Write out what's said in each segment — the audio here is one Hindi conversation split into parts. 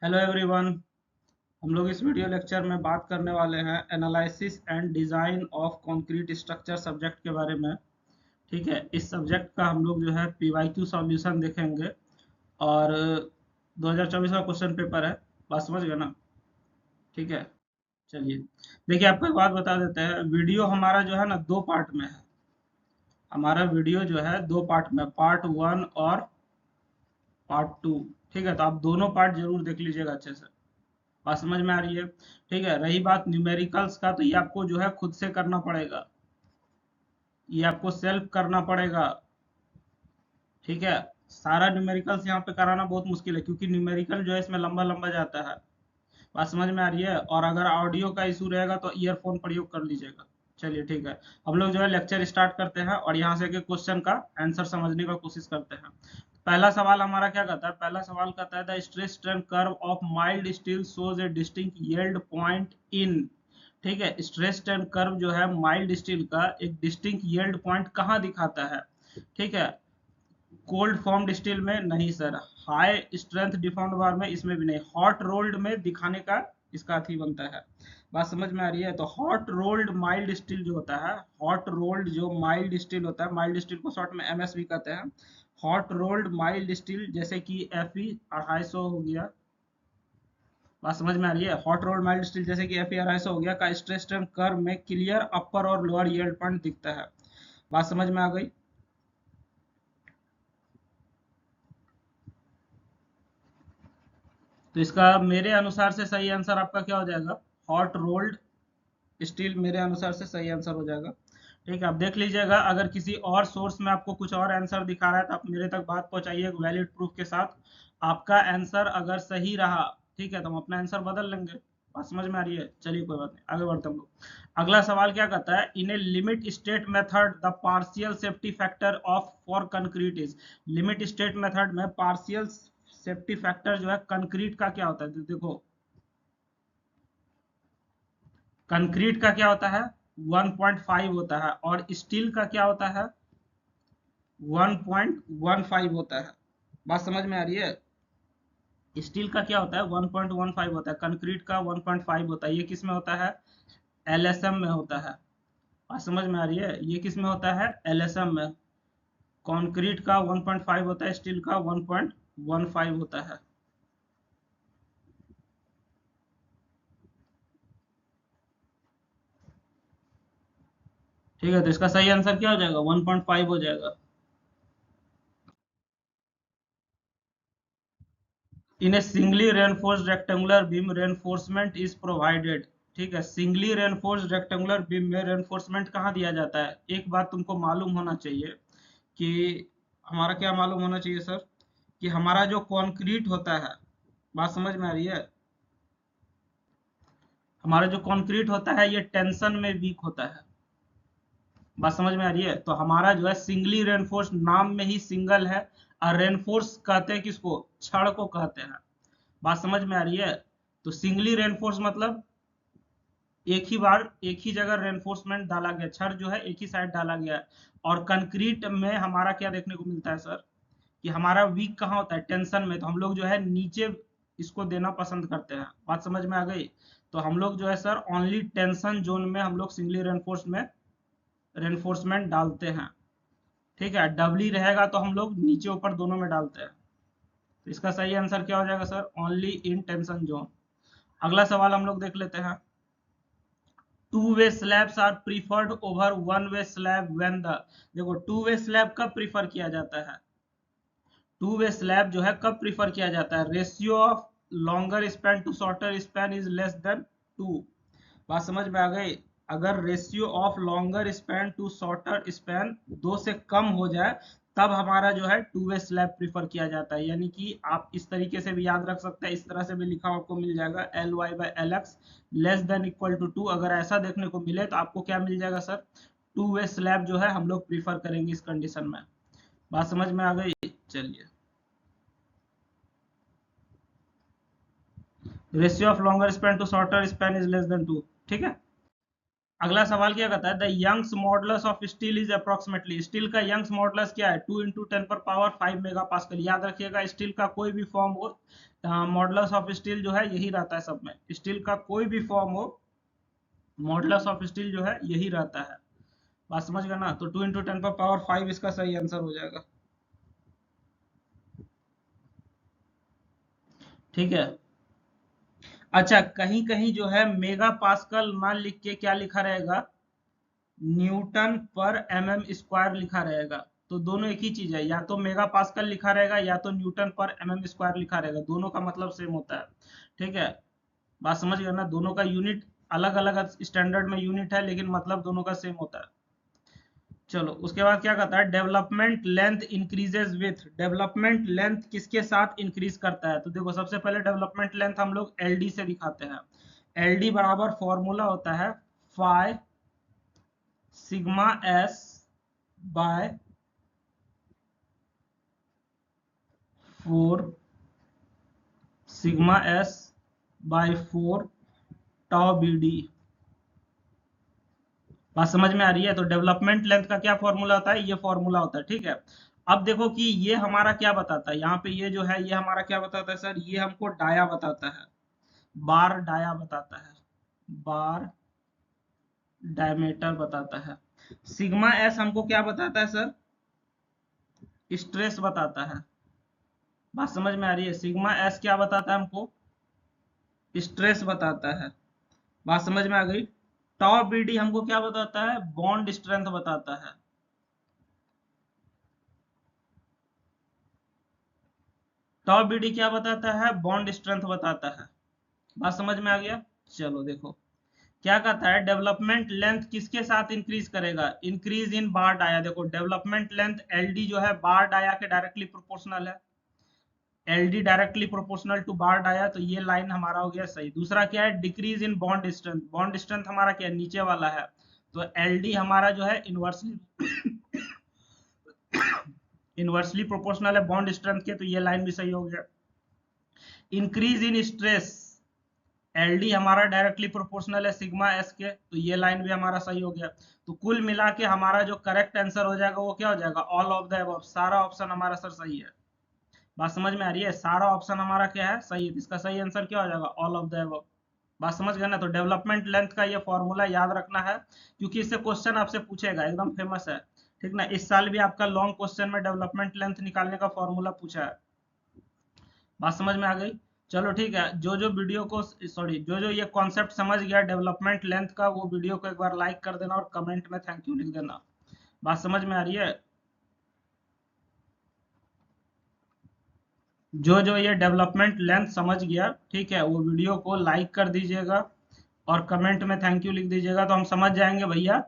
Hello everyone. हम लोग इस वीडियो लेक्चर में बात करने वाले हैं analysis and design of concrete structure subject के बारे में। ठीक है, इस सब्जेक्ट का हम लोग जो है पीवाईक्यू सॉल्यूशन देखेंगे और 2024 का क्वेश्चन पेपर है। बात समझ गए ना? ठीक है, चलिए। देखिए, आपको एक बात बता देते हैं, वीडियो हमारा जो है ना दो पार्ट में है। हमारा वीडियो जो है दो पार्ट में, पार्ट 1 और पार्ट 2। ठीक है, तो आप दोनों पार्ट जरूर देख लीजिएगा अच्छे से। बात समझ में आ रही है? ठीक है, रही बात न्यूमेरिकल्स का, तो ये आपको जो है खुद से करना पड़ेगा, ये आपको सेल्फ करना पड़ेगा। ठीक है, सारा न्यूमेरिकल्स यहाँ पे कराना बहुत मुश्किल है, क्योंकि न्यूमेरिकल जो है इसमें लंबा लंबा जाता है। बात समझ में आ रही है? और अगर ऑडियो का इशू रहेगा तो ईयरफोन प्रयोग कर लीजिएगा। चलिए ठीक है, हम लोग जो है लेक्चर स्टार्ट करते हैं और यहाँ से के क्वेश्चन का आंसर समझने का कोशिश करते हैं। पहला सवाल हमारा क्या कहता है? पहला सवाल कहता है the stress strain curve of mild steel shows A distinct yield point in. ठीक है, स्ट्रेस स्ट्रेन कर्व जो है माइल्ड स्टील का एक डिस्टिंक्ट यील्ड पॉइंट कहाँ दिखाता है? ठीक है, कोल्ड फॉर्म्ड स्टील में नहीं सर, हाई स्ट्रेंथ डिफॉर्म्ड बार में इसमें भी नहीं, हॉट रोल्ड में दिखाने का इसका अथी बनता है। बात समझ में आ रही है? तो हॉट रोल्ड माइल्ड स्टील जो होता है, हॉट रोल्ड जो माइल्ड स्टील होता है, माइल्ड स्टील को शॉर्ट में एमएस भी कहते हैं। हॉट रोल्ड माइल्ड स्टील जैसे कि एफई 250 हो गया। बात समझ में आ रही है? हॉट रोल्ड माइल्ड स्टील जैसे कि एफई 250 हो गया का स्ट्रेस स्ट्रेन कर्व में क्लियर अपर और लोअर यील्ड पॉइंट दिखता है। बात समझ में आ गई? तो इसका मेरे अनुसार से सही आंसर आपका क्या हो जाएगा? हॉट रोल्ड स्टील मेरे अनुसार से सही आंसर हो जाएगा। ठीक है, आप देख लीजिएगा, अगर किसी और सोर्स में आपको कुछ और आंसर दिखा रहा है तो आप मेरे तक बात पहुंचाइए वैलिड प्रूफ के साथ। आपका आंसर अगर सही रहा, ठीक है, तो हम अपना आंसर बदल लेंगे। बात समझ में आ रही है? चलिए कोई बात नहीं, आगे बढ़ते हम लोग। अगला सवाल क्या कहता है? In a limit state method the partial safety factor of for concrete is. Limit state method में पार्शियल सेफ्टी फैक्टर जो है कंक्रीट का क्या होता है? तो देखो, कंक्रीट का क्या होता है? 1.5 होता है, और स्टील का क्या होता है? 1.15 होता है। बात समझ में आ रही है? स्टील का क्या होता है? 1.15 होता है, कंक्रीट का 1.5 होता है। ये किस में होता है? एलएसएम में होता है। बात समझ में आ रही है? ये किस में होता है? एलएसएम में। कंक्रीट का 1.5 होता है, स्टील का 1.15 होता है। ठीक है, तो इसका सही आंसर क्या हो जाएगा? 1.5 हो जाएगा। In a singly reinforced rectangular beam reinforcement is provided. ठीक है, सिंगली रेनफोर्स्ड रेक्टेंगुलर बीम में रेनफोर्समेंट कहाँ दिया जाता है? एक बात तुमको मालूम होना चाहिए कि हमारा क्या मालूम होना चाहिए सर, कि हमारा जो कंक्रीट होता है, बात समझ में आ रही है? हमारा जो कंक्रीट होता है ये टेंशन में वीक होता है। बात समझ में आ रही है? तो हमारा जो है सिंगली रेनफोर्स, नाम में ही सिंगल है, और रेनफोर्स कहते हैं किसको? छड़ को कहते हैं। बात समझ में आ रही है? तो सिंगली रेनफोर्स मतलब एक ही बार एक ही जगह रेनफोर्समेंट डाला गया, छड़ जो है एक ही साइड डाला गया है। और कंक्रीट में हमारा क्या देखने को मिलता है सर, कि हमारा वीक कहाँ होता है? टेंशन में। तो हम लोग जो है नीचे इसको देना पसंद करते हैं। बात समझ में आ गई? तो हम लोग जो है सर ओनली टेंशन जोन में हम लोग सिंगली रेनफोर्स में रेनफोर्समेंट डालते हैं। ठीक है, डबली रहेगा तो हम लोग नीचे ऊपर दोनों में डालते हैं। तो इसका सही आंसर क्या हो जाएगा sir? Only in tension zone. अगला सवाल हम लोग देख लेते हैं। Two way slabs are preferred over one way slab when the. देखो, टू वे स्लैब कब प्रीफर किया जाता है? टू वे स्लैब जो है कब प्रीफर किया जाता है? Ratio of longer span to shorter span is less than 2। बात समझ में आ गई? अगर ratio of longer span to shorter span 2 से कम हो जाए, तब हमारा जो है टू वे स्लैब प्रीफर किया जाता है। यानी कि आप इस तरीके से भी याद रख सकते हैं, इस तरह से भी लिखा आपको मिल जाएगा, L Y by L X less than equal to 2। अगर ऐसा देखने को मिले तो आपको क्या मिल जाएगा सर? टू वे स्लैब जो है हम लोग प्रीफर करेंगे इस कंडीशन में। बात समझ में आ गई? चलिए, ratio of longer span to shorter span is less than 2। ठीक है, अगला सवाल क्या कहता है, the Young's modulus of steel is approximately, steel का यंग्स मॉडुलस क्या है, 2 × 10⁻5 मेगा पास्कल। याद रखिएगा स्टील का कोई भी फॉर्म हो, मॉडुलस ऑफ स्टील जो है यही रहता है सब में, स्टील का कोई भी फॉर्म हो मॉडुलस ऑफ स्टील जो है यही रहता है। बात समझ गए ना, तो 2 × 10⁻5 इसका सही आंसर हो जाएगा। ठीक है। अच्छा, कहीं कहीं जो है मेगा पास्कल ना लिख के क्या लिखा रहेगा, न्यूटन पर mm² लिखा रहेगा। तो दोनों एक ही चीज है, या तो मेगा पास्कल लिखा रहेगा या तो न्यूटन पर mm² लिखा रहेगा, दोनों का मतलब सेम होता है। ठीक है, बात समझ गए ना, दोनों का यूनिट अलग अलग स्टैंडर्ड में यूनिट है, लेकिन मतलब दोनों का सेम होता है। चलो उसके बाद क्या कहता है, development length increases with, development length किसके साथ इंक्रीज करता है। तो देखो सबसे पहले डेवलपमेंट लेंथ हम लोग एलडी से दिखाते हैं। एलडी बराबर फॉर्मूला होता है phi sigma S by 4 sigma S by 4 tau B D. बात समझ में आ रही है। तो डेवलपमेंट लेंथ का क्या फॉर्मूला होता है, ये फॉर्मूला होता है। ठीक है, अब देखो कि ये हमारा क्या बताता है, यहाँ पे ये जो है ये हमारा क्या बताता है सर, ये हमको डाया बताता है, बार डाया बताता है, बार डायमीटर बताता है। सिग्मा एस हमको क्या बताता है सर, स्ट्रेस बताता है। बात समझ में आ रही है, सिग्मा एस क्या बताता है हमको, स्ट्रेस बताता है। बात समझ में आ गई। टॉप बीडी हमको क्या बताता है, बॉन्ड स्ट्रेंथ बताता है। टॉप बीडी क्या बताता है, बॉन्ड स्ट्रेंथ बताता है। बात समझ में आ गया। चलो देखो क्या कहता है, डेवलपमेंट लेंथ किसके साथ इंक्रीज करेगा, इंक्रीज इन बार डाया। देखो डेवलपमेंट लेंथ एलडी जो है बार डाया के डायरेक्टली प्रोपोर्शनल है, LD directly proportional to bar dia, तो ये लाइन हमारा हो गया सही। दूसरा क्या है, decrease in bond strength, bond strength हमारा क्या है, नीचे वाला है, तो एलडी हमारा जो है इनवर्सली इनवर्सली प्रोपोर्शनल है बॉन्ड स्ट्रेंथ के, तो ये लाइन भी सही हो गया। इंक्रीज इन स्ट्रेस, एलडी हमारा डायरेक्टली प्रोपोर्शनल है सिग्मा एस के, तो ये लाइन भी हमारा सही हो गया। तो कुल मिला के हमारा जो करेक्ट आंसर हो जाएगा वो क्या हो जाएगा, ऑल ऑफ द अबव, सारा ऑप्शन हमारा सर सही है। बात समझ में आ रही है, सारा ऑप्शन हमारा क्या है, सही है। इसका सही आंसर क्या हो जाएगा, ऑल ऑफ द अबव। बात समझ गए ना। तो डेवलपमेंट लेंथ का ये फॉर्मूला याद रखना है, क्योंकि इससे क्वेश्चन आपसे पूछेगा, एकदम फेमस है। ठीक ना, इस साल भी आपका लॉन्ग क्वेश्चन में डेवलपमेंट लेंथ निकालने का फॉर्मूला पूछा है। बात समझ में आ गई। चलो ठीक है, जो जो वीडियो को सॉरी जो जो ये कॉन्सेप्ट समझ गया डेवलपमेंट लेंथ का, वो वीडियो को एक बार लाइक कर देना और कमेंट में थैंक यू लिख देना। बात समझ में आ रही है। जो जो ये डेवलपमेंट लेंथ समझ गया, ठीक है, वो वीडियो को लाइक कर दीजिएगा और कमेंट में थैंक यू लिख दीजिएगा, तो हम समझ जाएंगे भैया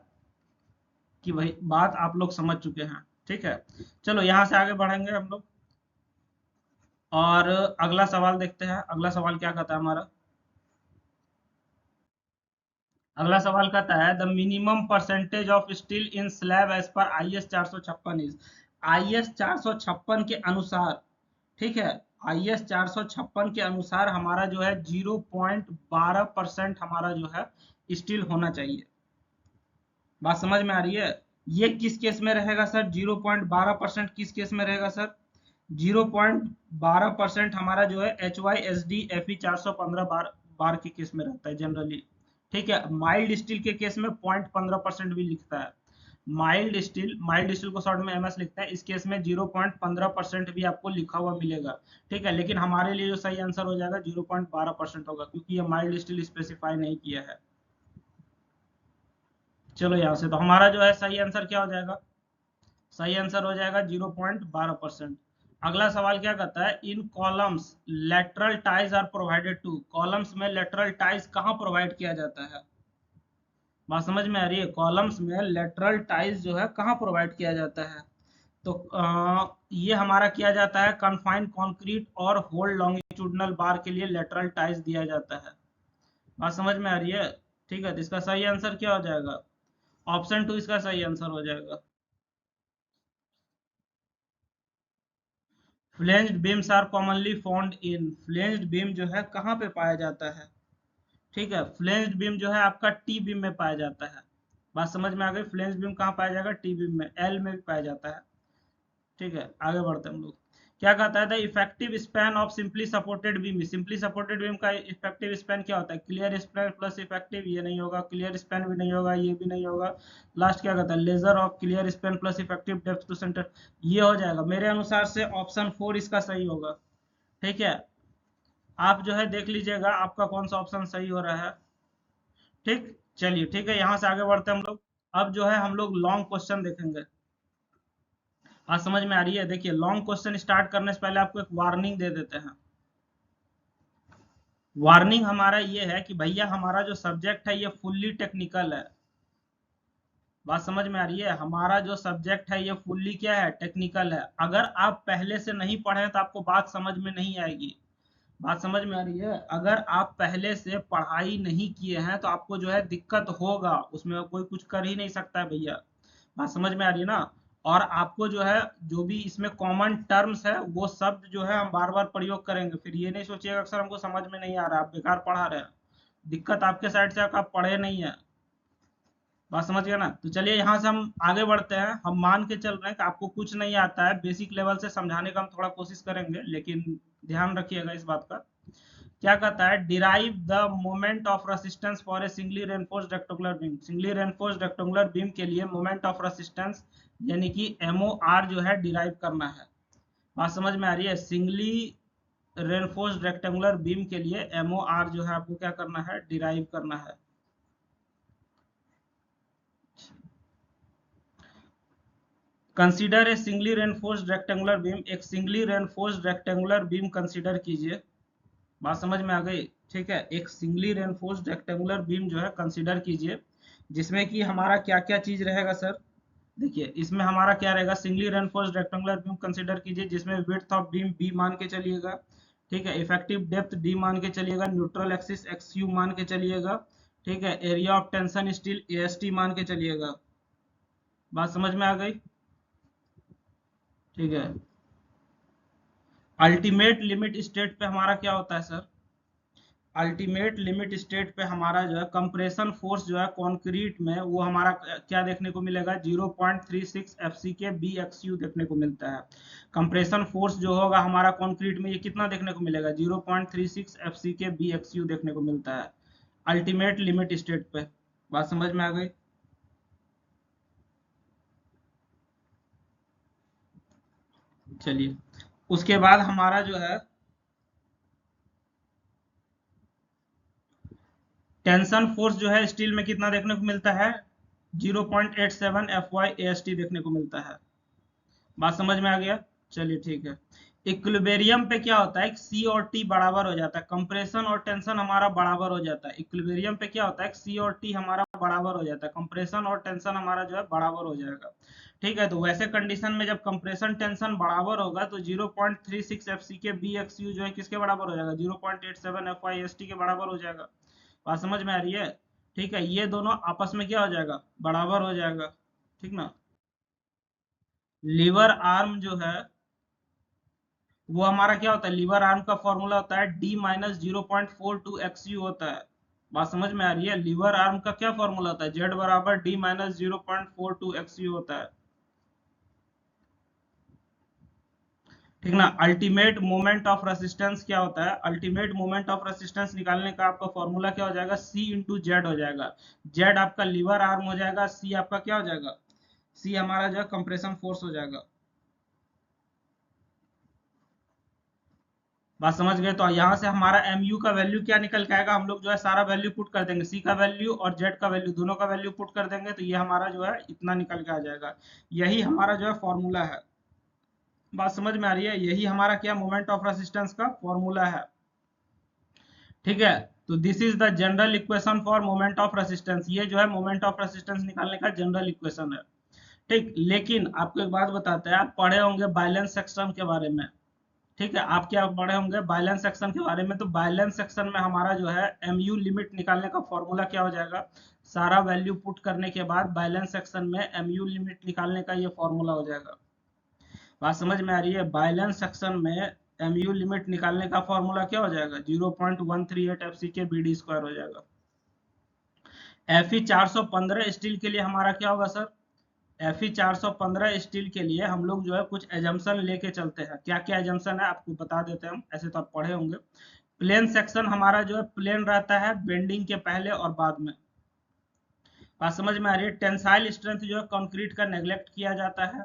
कि भाई बात आप लोग समझ चुके हैं। ठीक है, चलो यहाँ से आगे बढ़ेंगे हम लोग और अगला सवाल देखते हैं। अगला सवाल क्या कहता है हमारा, अगला सवाल कहता है the minimum percentage of steel in slab as per IS 456 is, IS 456 के अनुसार, ठीक है, IS 456 के अनुसार हमारा जो है 0.12% हमारा जो है स्टील होना चाहिए। बात समझ में आ रही है। ये किस केस में रहेगा सर, 0.12% किस केस में रहेगा सर, 0.12% हमारा जो है HYSD Fe 415 बार के केस में रहता है जनरली। ठीक है, माइल्ड स्टील के केस में 0.15% भी लिखता है। माइल्ड स्टील को शॉर्ट में MS लिखते हैं, इस केस में 0.15% भी आपको लिखा हुआ मिलेगा। ठीक है, लेकिन हमारे लिए जो सही आंसर हो जाएगा 0.12% होगा, क्योंकि ये माइल्ड स्टील स्पेसिफाई नहीं किया है। चलो यहाँ से तो हमारा जो है सही आंसर क्या हो जाएगा, सही आंसर हो जाएगा 0.12%। अगला सवाल क्या कहता है, in columns lateral ties are provided to, columns में लेटरल टाइज कहाँ प्रोवाइड किया जाता है। बात समझ में आ रही है, कॉलम्स में लेटरल टाइज जो है कहाँ प्रोवाइड किया जाता है। तो ये हमारा किया जाता है कन्फाइंड कंक्रीट और होल्ड लॉन्गिट्यूडनल बार के लिए लेटरल टाइज दिया जाता है। बात समझ में आ रही है। ठीक है, तो इसका सही आंसर क्या हो जाएगा, ऑप्शन 2 इसका सही आंसर हो जाएगा। Flanged beams are commonly found in, flanged beam जो है कहाँ पे पाया जाता है। ठीक है, फ्लेंज्ड बीम जो है आपका टी बीम में पाया जाता है। बात समझ में आ गई। फ्लेंज बीम कहाँ पाया जाएगा? टी बीम में, एल में भी पाया जाता है। ठीक है, आगे बढ़ते हैं हम लोग। क्या कहता है? The effective span of simply supported beam. Simply supported beam का इफेक्टिव स्पैन क्या होता है? क्लियर स्पैन प्लस इफेक्टिव, ये नहीं होगा, क्लियर स्पैन भी नहीं होगा, ये भी नहीं होगा। लास्ट क्या कहता है? Lesser of clear span plus effective depth to centre, ये हो जाएगा। मेरे अनुसार से ऑप्शन 4 इसका सही होगा। ठीक है, आप जो है देख लीजिएगा आपका कौन सा ऑप्शन सही हो रहा है। ठीक, चलिए ठीक है, यहाँ से आगे बढ़ते हैं हम लोग। अब जो है हम लोग लॉन्ग क्वेश्चन देखेंगे। आज समझ में आ रही है? देखिए, लॉन्ग क्वेश्चन स्टार्ट करने से पहले आपको एक वार्निंग दे देते हैं। वार्निंग हमारा ये है कि भैया हमारा जो सब्जेक्ट है ये फुल्ली टेक्निकल है। बात समझ में आ रही है? हमारा जो सब्जेक्ट है ये फुल्ली क्या है? टेक्निकल है। अगर आप पहले से नहीं पढ़े तो आपको बात समझ में नहीं आएगी। बात समझ में आ रही है? अगर आप पहले से पढ़ाई नहीं किए हैं तो आपको जो है दिक्कत होगा, उसमें कोई कुछ कर ही नहीं सकता है भैया। बात समझ में आ रही है ना? और आपको जो है जो भी इसमें कॉमन टर्म्स है वो शब्द जो है हम बार बार प्रयोग करेंगे। फिर ये नहीं सोचिएगा अक्सर हमको समझ में नहीं आ रहा, आप बेकार पढ़ा रहे हैं। दिक्कत आपके साइड से, आप पढ़े नहीं है। बात समझ गया ना? तो चलिए यहाँ से हम आगे बढ़ते हैं। हम मान के चल रहे हैं कि आपको कुछ नहीं आता है, बेसिक लेवल से समझाने का हम थोड़ा कोशिश करेंगे, लेकिन ध्यान रखिएगा इस बात का। क्या कहता है? Derive the moment of resistance for a singly reinforced rectangular beam. Singly reinforced rectangular beam के लिए मोमेंट ऑफ रेसिस्टेंस यानी कि एमओआर जो है डिराइव करना है। बात समझ में आ रही है? सिंगली रेनफोर्स्ड रेक्टेंगुलर बीम के लिए एमओआर जो है आपको क्या करना है? डिराइव करना है। Consider a singly reinforced rectangular beam. एक singly reinforced rectangular beam consider कीजिए। बात समझ में आ गई? ठीक है, एक सिंगली रेनफोर्स्ड रेक्टेंगुलर बीम जो है कंसीडर कीजिए, जिसमें कि हमारा क्या क्या चीज रहेगा सर? देखिए, इसमें हमारा क्या रहेगा? Singly reinforced rectangular beam consider कीजिए जिसमें विड्थ ऑफ बीम बी मान के चलिएगा। ठीक है, इफेक्टिव डेप्थ डी मान के चलिएगा, न्यूट्रल एक्सिस एक्स यू मान के चलिएगा। ठीक है, area of tension steel A S T मान के चलिएगा। बात समझ में आ गई? ठीक है, अल्टीमेट लिमिट स्टेट पे हमारा क्या होता है सर? अल्टीमेट लिमिट स्टेट पे हमारा जो है कंप्रेशन फोर्स जो है कंक्रीट में वो हमारा क्या देखने को मिलेगा? 0.36 एफसी के बी एक्स यू देखने को मिलता है। कंप्रेशन फोर्स जो होगा हमारा कंक्रीट में ये कितना देखने को मिलेगा? 0.36 एफसी के बी एक्स यू देखने को मिलता है अल्टीमेट लिमिट स्टेट पे। बात समझ में आ गई? चलिए, उसके बाद हमारा जो है टेंशन फोर्स जो है स्टील में कितना देखने को मिलता है? 0.87 F Y A S T देखने को मिलता है। बात समझ में आ गया? चलिए ठीक है। इक्विलिब्रियम पे क्या होता है? सी और टी बराबर हो जाता है, कंप्रेशन और टेंशन हमारा बराबर हो जाता है। इक्विलिब्रियम पे क्या होता है? सी और टी हमारा बराबर हो जाता है, कंप्रेशन और टेंशन हमारा जो है बराबर हो जाएगा। ठीक है, तो वैसे कंडीशन में जब कंप्रेशन टेंशन बराबर होगा तो 0.36 एफ सी के बी एक्स यू जो है किसके बराबर हो जाएगा? 0.87 एफ वाई एस टी के बराबर हो जाएगा। बात समझ में आ रही है? ठीक है, ये दोनों आपस में क्या हो जाएगा? बराबर हो जाएगा। ठीक ना? लीवर आर्म जो है वो हमारा क्या होता है? लीवर आर्म का फॉर्मूला होता है डी माइनस 0.42 एक्स यू होता है। बात समझ में आ रही है? लीवर आर्म का क्या फॉर्मूला होता है? जेड बराबर डी माइनस 0.42 एक्स यू होता है। ठीक ना? अल्टीमेट मोमेंट ऑफ रेसिस्टेंस क्या होता है? अल्टीमेट मोमेंट ऑफ रेसिस्टेंस निकालने का आपका फॉर्मूला क्या हो जाएगा? सी इंटू जेड हो जाएगा। जेड आपका लीवर आर्म हो जाएगा, सी आपका क्या हो जाएगा? सी हमारा जो है कंप्रेशन फोर्स हो जाएगा। बात समझ गए? तो यहाँ से हमारा mu का वैल्यू क्या निकल के आएगा? हम लोग जो है सारा वैल्यू पुट कर देंगे, c का वैल्यू और z का वैल्यू, दोनों का वैल्यू पुट कर देंगे तो ये हमारा जो है इतना निकल के आ जाएगा। यही हमारा जो है फॉर्मूला है। बात समझ में आ रही है? यही हमारा क्या मोमेंट ऑफ रेसिस्टेंस का फॉर्मूला है। ठीक है, तो this is the general equation for moment of resistance. ये जो है मोमेंट ऑफ रेसिस्टेंस निकालने का जनरल इक्वेशन है। ठीक, लेकिन आपको एक बात बताते हैं, आप पढ़े होंगे बैलेंस सेक्शन के बारे में। ठीक है, आप क्या पढ़े होंगे? बैलेंस सेक्शन के बारे में। तो बैलेंस सेक्शन में हमारा जो है mu लिमिट निकालने का फॉर्मूला क्या हो जाएगा? सारा वैल्यू पुट करने के बाद बैलेंस सेक्शन में mu लिमिट निकालने का ये फॉर्मूला हो जाएगा। बात समझ में आ रही है? बैलेंस सेक्शन में mu लिमिट निकालने का फॉर्मूला क्या हो जाएगा? 0.138 एफ सी के बी डी स्क्वायर हो जाएगा। Fe 415 स्टील के लिए हमारा क्या होगा सर? Fe 415 स्टील के लिए हम लोग जो है कुछ एजम्पशन लेके चलते हैं। क्या क्या एजम्पशन है आपको बता देते हैं हम, ऐसे तो आप पढ़े होंगे। प्लेन सेक्शन हमारा जो है प्लेन रहता है बेंडिंग के पहले और बाद में। बात समझ में आ रही है? टेंसाइल स्ट्रेंथ जो है कंक्रीट का नेग्लेक्ट किया जाता है।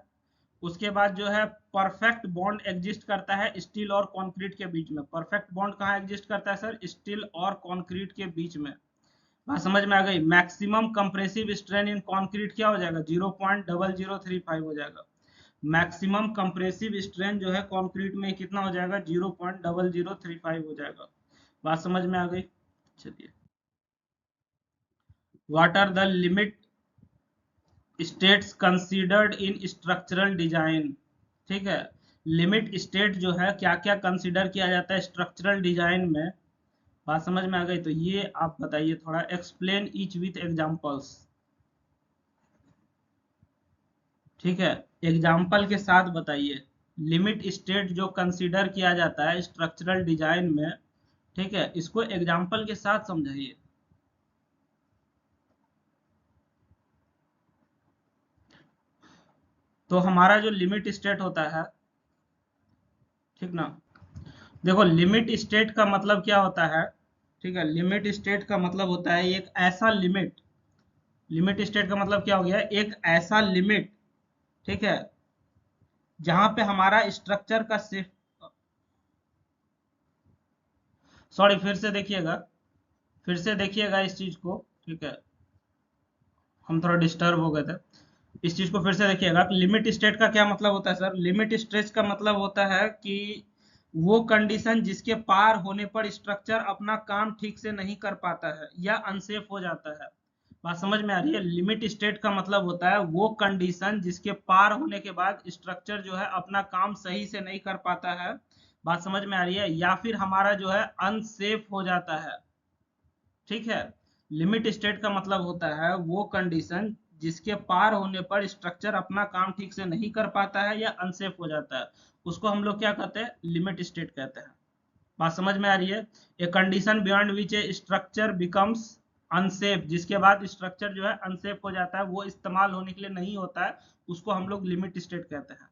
उसके बाद जो है परफेक्ट बॉन्ड एग्जिस्ट करता है स्टील और कंक्रीट के बीच में। परफेक्ट बॉन्ड कहाँ एग्जिस्ट करता है सर? स्टील और कंक्रीट के बीच में। बात समझ में आ गई? Maximum compressive strain in concrete क्या हो जाएगा? 0.0035 हो जाएगा। मैक्सिमम कंप्रेसिव स्ट्रेन जो है कंक्रीट में कितना हो जाएगा? 0.0035 हो जाएगा। बात समझ में आ गई? चलिए, what are the limit states considered in structural design? ठीक है, लिमिट स्टेट जो है क्या क्या कंसीडर किया जाता है स्ट्रक्चरल डिजाइन में। बात समझ में आ गई? तो ये आप बताइए थोड़ा, एक्सप्लेन ईच विथ एग्जांपल्स। ठीक है, एग्जाम्पल के साथ बताइए। लिमिट स्टेट जो कंसीडर किया जाता है स्ट्रक्चरल डिजाइन में, ठीक है, इसको एग्जाम्पल के साथ समझाइए। तो हमारा जो लिमिट स्टेट होता है, ठीक ना, देखो लिमिट स्टेट का मतलब क्या होता है? ठीक है, लिमिट स्टेट का मतलब होता है एक ऐसा लिमिट। लिमिट स्टेट का मतलब क्या हो गया? एक ऐसा लिमिट, ठीक है, जहां पे हमारा स्ट्रक्चर का सिर्फ, सॉरी फिर से देखिएगा, फिर से देखिएगा इस चीज को। ठीक है, हम थोड़ा डिस्टर्ब हो गए थे। इस चीज को फिर से देखिएगा। लिमिट स्टेट का क्या मतलब होता है सर? लिमिट स्टेट का मतलब होता है कि वो कंडीशन जिसके पार होने पर स्ट्रक्चर अपना काम ठीक से नहीं कर पाता है या अनसेफ हो जाता है। बात समझ में आ रही है? लिमिट स्टेट का मतलब होता है वो कंडीशन जिसके पार होने के बाद स्ट्रक्चर जो है अपना काम सही से नहीं कर पाता है। बात समझ में आ रही है? या फिर हमारा जो है अनसेफ हो जाता है। ठीक है, लिमिट स्टेट का मतलब होता है वो कंडीशन जिसके पार होने पर स्ट्रक्चर अपना काम ठीक से नहीं कर पाता है या अनसेफ हो जाता है, उसको हम लोग क्या कहते हैं? लिमिट स्टेट कहते हैं। बात समझ में आ रही है? A condition beyond which A structure becomes unsafe, जिसके बाद स्ट्रक्चर जो है अनसेफ हो जाता है, वो इस्तेमाल होने के लिए नहीं होता है, उसको हम लोग लिमिट स्टेट कहते हैं।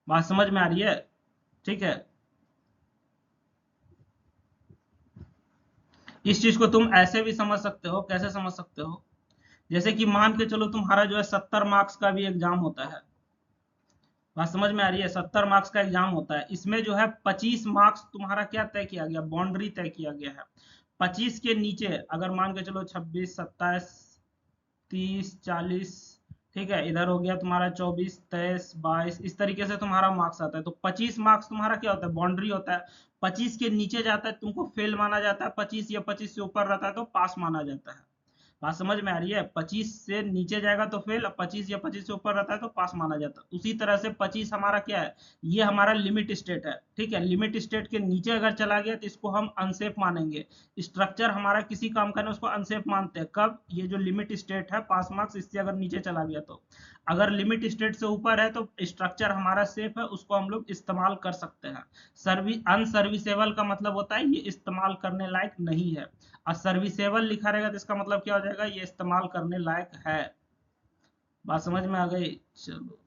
बात समझ में आ रही है? ठीक है, इस चीज को तुम ऐसे भी समझ सकते हो। कैसे समझ सकते हो? जैसे कि मान के चलो तुम्हारा जो है 70 मार्क्स का भी एग्जाम होता है। बात समझ में आ रही है? 70 मार्क्स का एग्जाम होता है, इसमें जो है 25 मार्क्स तुम्हारा क्या तय किया गया? बाउंड्री तय किया गया है। 25 के नीचे अगर मान के चलो 26, 27, 30, 40, ठीक है, इधर हो गया तुम्हारा 24, 23, 22, इस तरीके से तुम्हारा मार्क्स आता है। तो 25 मार्क्स तुम्हारा क्या होता है? बाउंड्री होता है। 25 के नीचे जाता है तुमको फेल माना जाता है, 25 या 25 से ऊपर रहता है तो पास माना जाता है। बात समझ में आ रही है? 25 से नीचे जाएगा तो फेल, 25 या 25 से ऊपर रहता है तो पास माना जाता है। उसी तरह से 25 हमारा क्या है? ये हमारा लिमिट स्टेट है। ठीक है, लिमिट स्टेट के नीचे अगर चला गया तो इसको हम अनसेफ मानेंगे। स्ट्रक्चर हमारा किसी काम का नहीं, उसको अनसेफ मानते हैं कब? ये जो लिमिट स्टेट है, पास मार्क्स इससे अगर नीचे चला गया तो। अगर लिमिट स्टेट से ऊपर है तो स्ट्रक्चर हमारा सेफ है, उसको हम लोग इस्तेमाल कर सकते हैं। अनसर्विसेबल का मतलब होता है ये इस्तेमाल करने लायक नहीं है। और सर्विसेबल लिखा रहेगा तो इसका मतलब क्या हो जाएगा? ये इस्तेमाल करने लायक है। बात समझ में आ गई? चलो,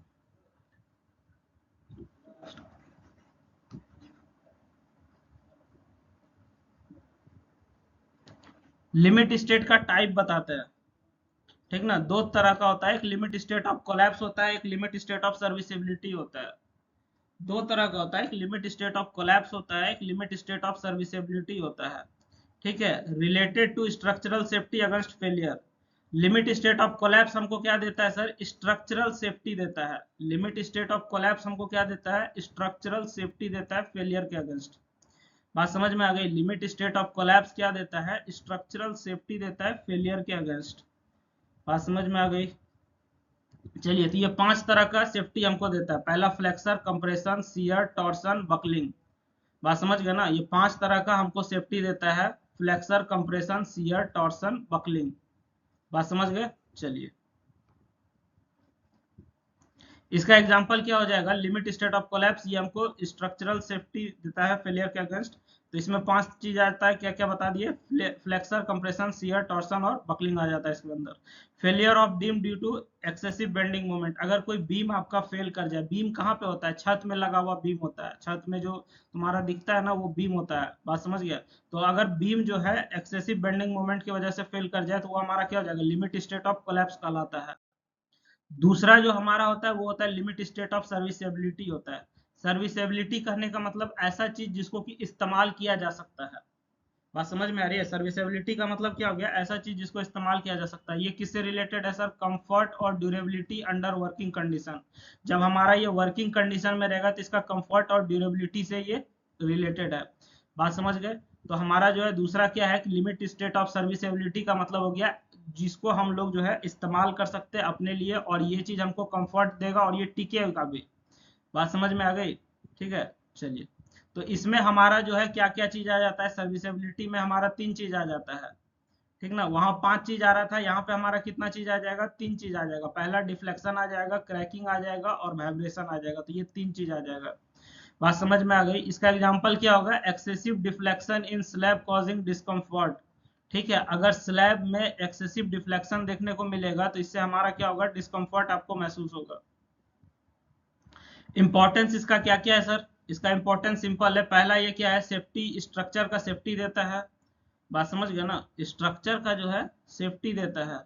लिमिट स्टेट का टाइप बताते हैं। ठीक ना, दो तरह का होता है, एक लिमिट स्टेट ऑफ कोलैप्स होता है, एक लिमिट स्टेट ऑफ सर्विसेबिलिटी होता है। दो तरह का होता है, एक लिमिट स्टेट ऑफ कोलैप्स होता है, एक लिमिट स्टेट ऑफ सर्विसेबिलिटी होता है। ठीक है, related to structural safety against failure. Limit state of collapse हमको क्या देता है सर? स्ट्रक्चरल सेफ्टी देता है। लिमिट स्टेट ऑफ कोलैप्स हमको क्या देता है? स्ट्रक्चरल सेफ्टी देता है फेलियर के अगेंस्ट। बात समझ में आ गई? लिमिट स्टेट ऑफ कोलैप्स क्या देता है? स्ट्रक्चरल सेफ्टी देता है फेलियर के अगेंस्ट। बात समझ में आ गई? चलिए, तो ये 5 तरह का सेफ्टी हमको देता है। पहला flexor, compression, shear, torsion, buckling. बात समझ गए ना? ये 5 तरह का हमको सेफ्टी देता है। Flexor, compression, shear, torsion, buckling. बात समझ गए? चलिए, इसका एग्जांपल क्या हो जाएगा? लिमिट स्टेट ऑफ कोलैप्स ये हमको स्ट्रक्चरल सेफ्टी देता है फेलियर के अगेंस्ट। तो इसमें 5 चीज आता है, क्या क्या बता दिए, फ्लेक्सर, कंप्रेशन, शियर, टॉर्सन और बकलिंग आ जाता है इसके अंदर। Failure of beam due to excessive bending moment, अगर कोई बीम आपका फेल कर जाए, बीम कहाँ पे होता है, छत में लगा हुआ बीम होता है, छत में जो तुम्हारा दिखता है ना वो बीम होता है, बात समझ गया। तो अगर बीम जो है एक्सेसिव बेंडिंग मोमेंट की वजह से फेल कर जाए तो वो हमारा क्या हो जाएगा, लिमिट स्टेट ऑफ कोलैप्स कहलाता है। दूसरा जो हमारा होता है वो होता है लिमिट स्टेट ऑफ सर्विसेबिलिटी होता है। सर्विसेबिलिटी कहने का मतलब ऐसा चीज जिसको कि इस्तेमाल किया जा सकता है। बात समझ में आ रही है, सर्विसेबिलिटी का मतलब क्या हो गया, ऐसा चीज जिसको इस्तेमाल किया जा सकता है। ये किससे रिलेटेड है सर, कंफर्ट और ड्यूरेबिलिटी अंडर वर्किंग कंडीशन। जब हमारा ये वर्किंग कंडीशन में रहेगा तो इसका कंफर्ट और ड्यूरेबिलिटी से ये रिलेटेड है। बात समझ गए। तो हमारा जो है दूसरा क्या है कि लिमिट स्टेट ऑफ सर्विसेबिलिटी का मतलब हो गया जिसको हम लोग जो है इस्तेमाल कर सकते हैं अपने लिए, और ये चीज हमको कंफर्ट देगा और ये टिकेगा भी। बात समझ में आ गई, ठीक है। चलिए, तो इसमें हमारा जो है क्या क्या चीज आ जाता है, सर्विसेबिलिटी में हमारा 3 चीज आ जाता है, ठीक ना। वहां 5 चीज आ रहा था, यहाँ पे हमारा कितना चीज आ जाएगा, 3 चीज आ जाएगा। पहला डिफ्लेक्शन आ जाएगा, क्रैकिंग आ जाएगा और वाइब्रेशन आ जाएगा, तो ये 3 चीज आ जाएगा। बात समझ में आ गई। इसका एग्जांपल क्या होगा, excessive deflection in slab causing discomfort. ठीक है, अगर स्लैब में एक्सेसिव डिफ्लेक्शन देखने को मिलेगा तो इससे हमारा क्या होगा, डिस्कम्फर्ट आपको महसूस होगा। इंपॉर्टेंस इसका क्या क्या है सर, इसका इंपॉर्टेंस सिंपल है। पहला ये क्या है, सेफ्टी, स्ट्रक्चर का सेफ्टी देता है। बात समझ गए ना, स्ट्रक्चर का जो है सेफ्टी देता है।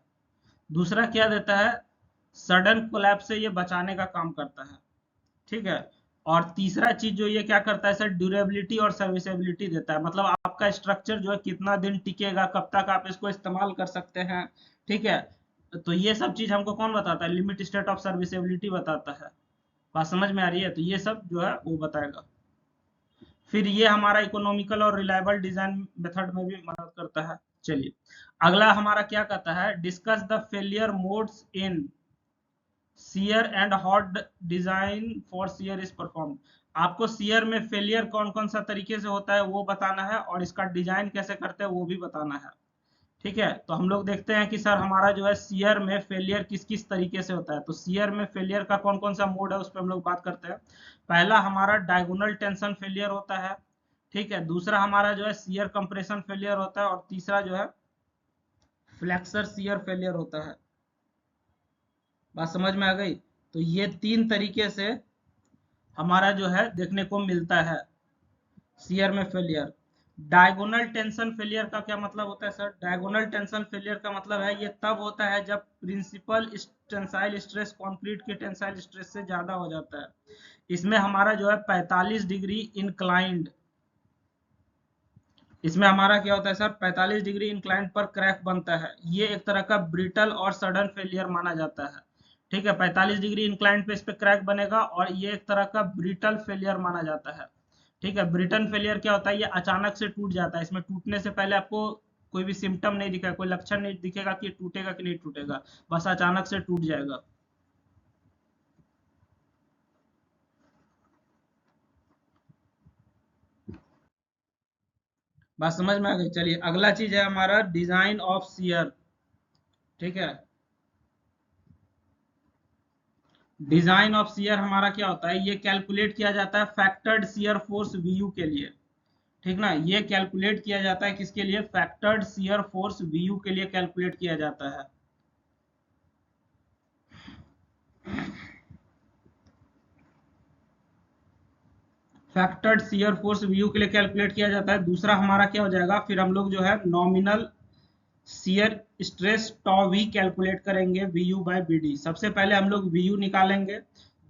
दूसरा क्या देता है, सडन कोलैप्स से ये बचाने का काम करता है, ठीक है। और तीसरा चीज जो ये क्या करता है सर, ड्यूरेबिलिटी और सर्विसेबिलिटी देता है, मतलब आपका स्ट्रक्चर जो है कितना दिन टिकेगा, कब तक आप इसको इस्तेमाल कर सकते हैं, ठीक है। तो ये सब चीज हमको कौन बताता है, लिमिट स्टेट ऑफ सर्विसेबिलिटी बताता है। बात समझ में आ रही है, तो ये सब जो है वो बताएगा। फिर ये हमारा इकोनॉमिकल और रिलायबल डिजाइन मेथड में भी मदद करता है। चलिए, अगला हमारा क्या कहता है, discuss the failure modes in shear and hot design for shear is perform. आपको शियर में फेलियर कौन कौन सा तरीके से होता है वो बताना है, और इसका डिजाइन कैसे करते हैं वो भी बताना है, ठीक है। तो हम लोग देखते हैं कि सर हमारा जो है शियर में फेलियर किस किस तरीके से होता है। तो शियर में फेलियर का कौन कौन सा मोड है उस पर हम लोग बात करते हैं। पहला हमारा डायगोनल टेंशन फेलियर होता है, ठीक है। दूसरा हमारा जो है शियर कंप्रेशन फेलियर होता है, और तीसरा जो है फ्लेक्सर शियर फेलियर होता है। बात समझ में आ गई। तो ये 3 तरीके से हमारा जो है देखने को मिलता है शियर में फेलियर। डायगोनल टेंशन फेलियर का क्या मतलब होता है सर, डायगोनल टेंशन फेलियर का मतलब है ये तब होता है जब प्रिंसिपल टेंसाइल स्ट्रेस कंक्रीट के टेंसाइल स्ट्रेस से ज्यादा हो जाता है। इसमें हमारा जो है 45 डिग्री इंक्लाइंड, इसमें हमारा क्या होता है सर, 45 डिग्री इंक्लाइंड पर क्रैक बनता है। ये एक तरह का ब्रिटल और सडन फेलियर माना जाता है, ठीक है। 45 डिग्री इंक्लाइंड पे इस पे क्रैक बनेगा और ये एक तरह का ब्रिटल फेलियर माना जाता है, ठीक है। ब्रिटल फेलियर क्या होता है, ये अचानक से टूट जाता है। इसमें टूटने से पहले आपको कोई भी सिम्टम नहीं दिखेगा, कोई लक्षण नहीं दिखेगा कि टूटेगा कि नहीं टूटेगा, बस अचानक से टूट जाएगा। बात समझ में आ गई। चलिए, अगला चीज है हमारा डिजाइन ऑफ शियर, ठीक है। डिजाइन ऑफ शियर हमारा क्या होता है, ये कैलकुलेट किया जाता है फैक्टर्ड शियर फोर्स वीयू के लिए, ठीक ना। ये कैलकुलेट किया जाता है किसके लिए, फैक्टर्ड शियर फोर्स वीयू के लिए कैलकुलेट किया जाता है। फैक्टर्ड शियर फोर्स वीयू के लिए कैलकुलेट किया जाता है। दूसरा हमारा क्या हो जाएगा, फिर हम लोग जो है nominal shear stress tau we calculate करेंगे V U by B D. सबसे पहले हम लोग वी यू निकालेंगे,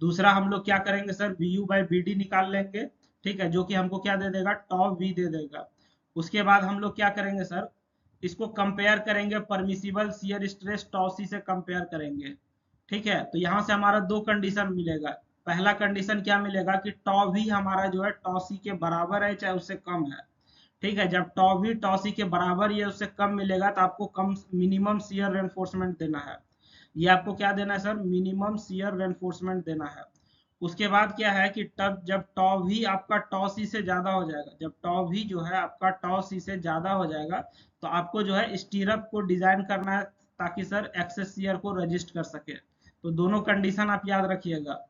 दूसरा हम लोग क्या करेंगे sir, V U by B D निकाल लेंगे, ठीक है, जो कि हमको क्या दे देगा, टॉ वी दे देगा। उसके बाद हम लोग क्या करेंगे सर, इसको कंपेयर करेंगे परमिसिबल शियर स्ट्रेस टॉ सी से कंपेयर करेंगे, ठीक है। तो यहाँ से हमारा 2 कंडीशन मिलेगा। पहला कंडीशन क्या मिलेगा कि टॉ वी हमारा जो है टॉ सी के बराबर है चाहे उससे कम है, ठीक है। जब टॉ वी टॉ सी के बराबर या उससे कम मिलेगा तो आपको कम मिनिमम शियर रेनफोर्समेंट देना है। ये आपको क्या देना है सर, मिनिमम शियर रेनफोर्समेंट देना है। उसके बाद क्या है कि तब जब टॉ वी आपका टॉ सी से ज्यादा हो जाएगा, जब टॉ वी जो है आपका टॉ सी से ज्यादा हो जाएगा तो आपको जो है स्टीरअप को डिजाइन करना है ताकि सर एक्सेस शियर को रजिस्ट कर सके। तो दोनों कंडीशन आप याद रखिएगा।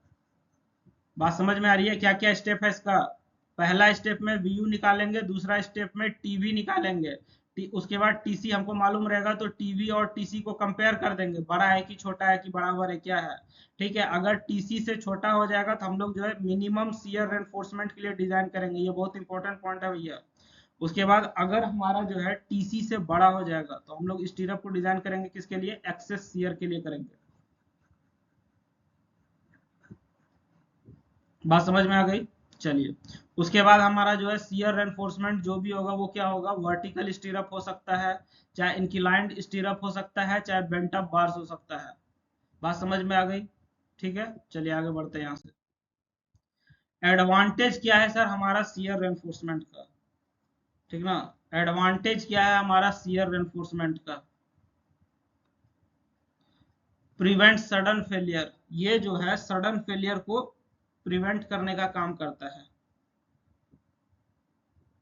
बात समझ में आ रही है, क्या क्या स्टेप है इसका। पहला स्टेप में VU निकालेंगे, दूसरा स्टेप में TV निकालेंगे। उसके बाद TC हमको मालूम रहेगा तो TV और TC को कंपेयर कर देंगे, बड़ा है कि छोटा है कि बराबर है क्या है। ठीक है, अगर TC से छोटा हो जाएगा तो हम लोग जो है मिनिमम शियर रेनफोर्समेंट के लिए डिजाइन करेंगे, ये बहुत इंपॉर्टेंट पॉइंट है भैया। उसके बाद अगर हमारा जो है TC से बड़ा हो जाएगा तो हम लोग स्टीरअप को डिजाइन करेंगे किसके लिए, एक्सेस शियर के लिए करेंगे। बात समझ में आ गई। चलिए, उसके बाद हमारा जो है शियर रेनफोर्समेंट जो भी होगा वो क्या होगा, वर्टिकल स्टीरअप हो सकता है, चाहे इंक्लाइंड स्टीरअप हो सकता है, चाहे बेंट अप बार्स हो सकता है। बात समझ में आ गई। ठीक है, चलिए आगे बढ़ते हैं यहाँ से। एडवांटेज क्या है सर हमारा शियर रेनफोर्समेंट का, ठीक ना। एडवांटेज क्या है हमारा शियर रेनफोर्समेंट का, प्रिवेंट सडन फेलियर, ये जो है सडन फेलियर को प्रिवेंट करने का काम करता है।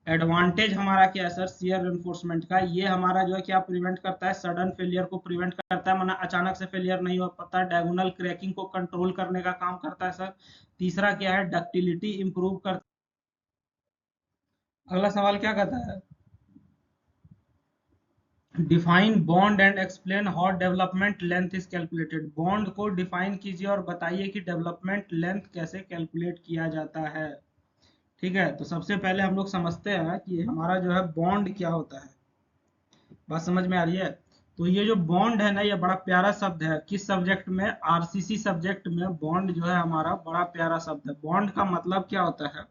एडवांटेज हमारा क्या है सर शियर रेनफोर्समेंट का, ये हमारा जो है क्या प्रिवेंट करता है, सडन फेलियर को प्रिवेंट करता है, माना अचानक से फेलियर नहीं हो पाता। डायगोनल क्रैकिंग को कंट्रोल करने का काम करता है सर। तीसरा क्या है, डक्टिलिटी इंप्रूव कर। अगला सवाल क्या कहता है, define bond and explain how development length is calculated. Bond को डिफाइन कीजिए और बताइए कि डेवलपमेंट लेंथ कैसे कैलकुलेट किया जाता है। ठीक है, तो सबसे पहले हम लोग समझते हैं कि हमारा जो है बॉन्ड क्या होता है। बात समझ में आ रही है। तो ये जो बॉन्ड है ना, ये बड़ा प्यारा शब्द है, किस सब्जेक्ट में, आरसीसी सब्जेक्ट में बॉन्ड जो है हमारा बड़ा प्यारा शब्द है। बॉन्ड का मतलब क्या होता है,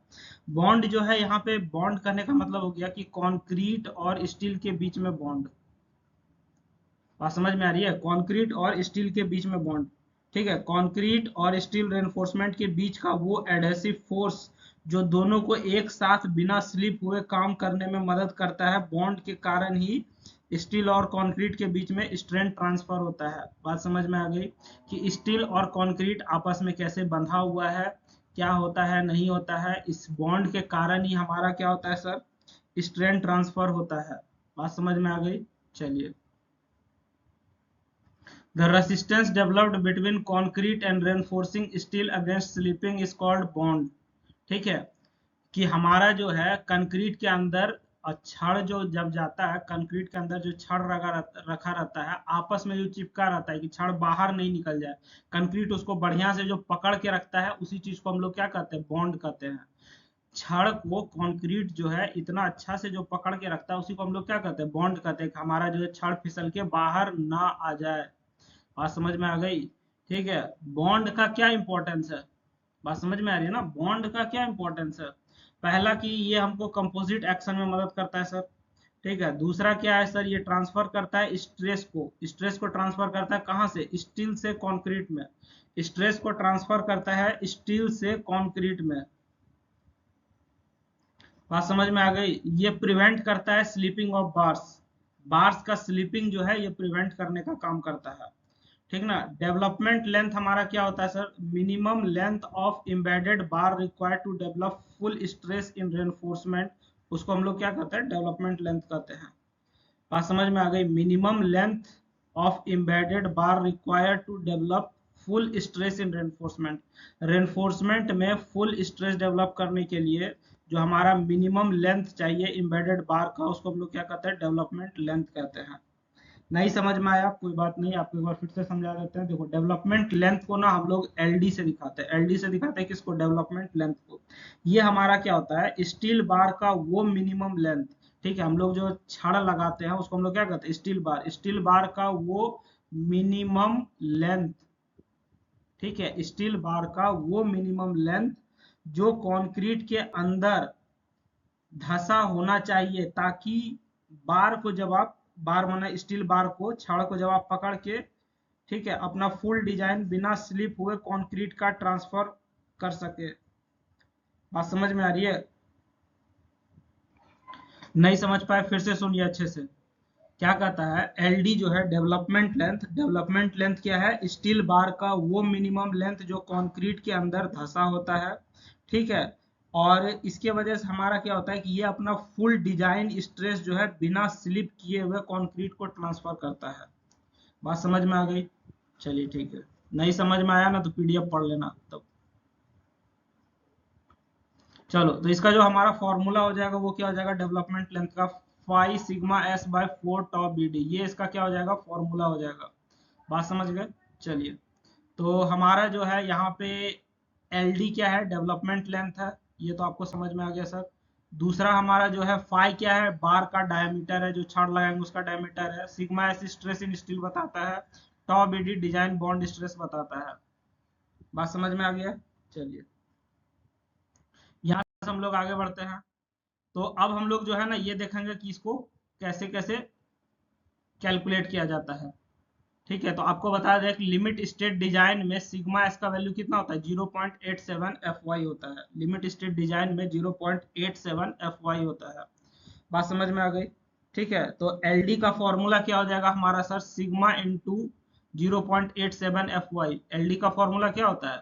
बॉन्ड जो है यहाँ पे बॉन्ड करने का मतलब हो गया कि कंक्रीट और स्टील के बीच में बॉन्ड। बात समझ में आ रही है, कंक्रीट और स्टील के बीच में बॉन्ड। ठीक है, कंक्रीट और स्टील रेनफोर्समेंट के बीच का वो एडहेसिव फोर्स जो दोनों को एक साथ बिना स्लिप हुए काम करने में मदद करता है, बॉन्ड के कारण ही स्टील और कंक्रीट के बीच में स्ट्रेंथ ट्रांसफर होता है। बात समझ में आ गई कि स्टील और कंक्रीट आपस में कैसे बंधा हुआ है, क्या होता है नहीं होता है, इस बॉन्ड के कारण ही हमारा क्या होता है सर, स्ट्रेंथ ट्रांसफर होता है। बात समझ में आ गई। चलिए, the resistance developed between concrete and reinforcing steel against slipping is called bond। ठीक है, कि हमारा जो है कंक्रीट के अंदर छड़ जो जब जाता है, कंक्रीट के अंदर जो छड़ रखा रहता है, आपस में जो चिपका रहता है कि छड़ बाहर नहीं निकल जाए, कंक्रीट उसको बढ़िया से जो पकड़ के रखता है, उसी चीज को हम लोग क्या कहते हैं, बॉन्ड कहते हैं। छड़ को कंक्रीट जो है इतना अच्छा से जो पकड़ के रखता है, उसी को हम लोग क्या कहते हैं, बॉन्ड कहते हैं। हमारा जो है छड़ फिसल के बाहर ना आ जाए। बात समझ में आ गई। ठीक है, बॉन्ड का क्या इंपॉर्टेंस है, बात समझ में आ रही है ना, बॉन्ड का क्या इंपॉर्टेंस है। पहला कि ये हमको कंपोजिट एक्शन में मदद करता है सर। ठीक है, दूसरा क्या है सर, ये ट्रांसफर करता है स्ट्रेस को ट्रांसफर करता है कहाँ से, स्टील से कंक्रीट में। स्ट्रेस को ट्रांसफर करता है स्टील से कंक्रीट में। बात समझ में आ गई। ये प्रिवेंट करता है स्लीपिंग ऑफ बार्स, बार्स का स्लीपिंग जो है ये प्रिवेंट करने का काम करता है। ठीक ना। डेवलपमेंट लेंथ हमारा क्या होता है sir, minimum length of embedded bar required to develop full stress in reinforcement, उसको हम लोग क्या कहते हैं, डेवलपमेंट लेंथ कहते हैं। बात समझ में आ गई। Minimum length of embedded bar required to develop full stress in reinforcement, reinforcement में फुल स्ट्रेस डेवलप करने के लिए जो हमारा मिनिमम लेंथ चाहिए एम्बेडेड बार का, उसको हम लोग क्या कहते हैं, डेवलपमेंट लेंथ कहते हैं। नहीं समझ में आया कोई बात नहीं, आपको एक बार फिर से समझा देते हैं। देखो, डेवलपमेंट लेंथ को ना हम लोग एलडी से दिखाते हैं, एलडी से दिखाते हैं किसको, डेवलपमेंट लेंथ को। ये हमारा क्या होता है, स्टील बार का वो मिनिमम लेंथ। ठीक है, हम लोग जो छड़ लगाते हैं उसको हम लोग क्या कहते हैं, स्टील बार, स्टील बार का वो मिनिमम लेंथ। ठीक है, स्टील बार का वो मिनिमम लेंथ जो कंक्रीट के अंदर धंसा होना चाहिए, ताकि बार को जब आप, बार माना स्टील बार को, छड़ को जब आप पकड़ के, ठीक है, अपना फुल डिजाइन बिना स्लिप हुए कंक्रीट का ट्रांसफर कर सके। बात समझ में आ रही है। नहीं समझ पाए फिर से सुनिए अच्छे से। क्या कहता है, एलडी जो है डेवलपमेंट लेंथ, डेवलपमेंट लेंथ क्या है, स्टील बार का वो मिनिमम लेंथ जो कंक्रीट के अंदर धंसा होता है। ठीक है, और इसके वजह से हमारा क्या होता है कि ये अपना फुल डिजाइन स्ट्रेस जो है बिना स्लिप किए हुए कंक्रीट को ट्रांसफर करता है। बात समझ में आ गई। चलिए ठीक है, नहीं समझ में आया ना तो पीडीएफ पढ़ लेना तब। चलो, तो इसका जो हमारा फॉर्मूला हो जाएगा वो क्या हो जाएगा, डेवलपमेंट लेंथ का phi sigma S by 4 toe B D, ये इसका क्या हो जाएगा, फॉर्मूला हो जाएगा। बात समझ गए। चलिए, तो हमारा जो है यहाँ पे एल डी क्या है, डेवलपमेंट लेंथ है, ये तो आपको समझ में आ गया सर। दूसरा हमारा जो है फाई क्या है, बार का डायमीटर है, जो छड़ लगाएंगे उसका डायमीटर है। Sigma S stress in steel बताता है। Tau B D design bond stress बताता है। बात समझ में आ गया। चलिए, यहाँ से हम लोग आगे बढ़ते हैं। तो अब हम लोग जो है ना ये देखेंगे कि इसको कैसे कैसे कैलकुलेट किया जाता है। ठीक है, तो आपको बता दें कि लिमिट स्टेट डिजाइन में सिग्मा एस का वैल्यू कितना होता है, 0.87 एफ वाई होता है। लिमिट स्टेट डिजाइन में 0.87 एफ वाई होता है। बात समझ में आ गई। ठीक है, तो एल डी का फॉर्मूला क्या हो जाएगा हमारा sir, sigma into 0.87 F Y. L D का फॉर्मूला क्या होता है,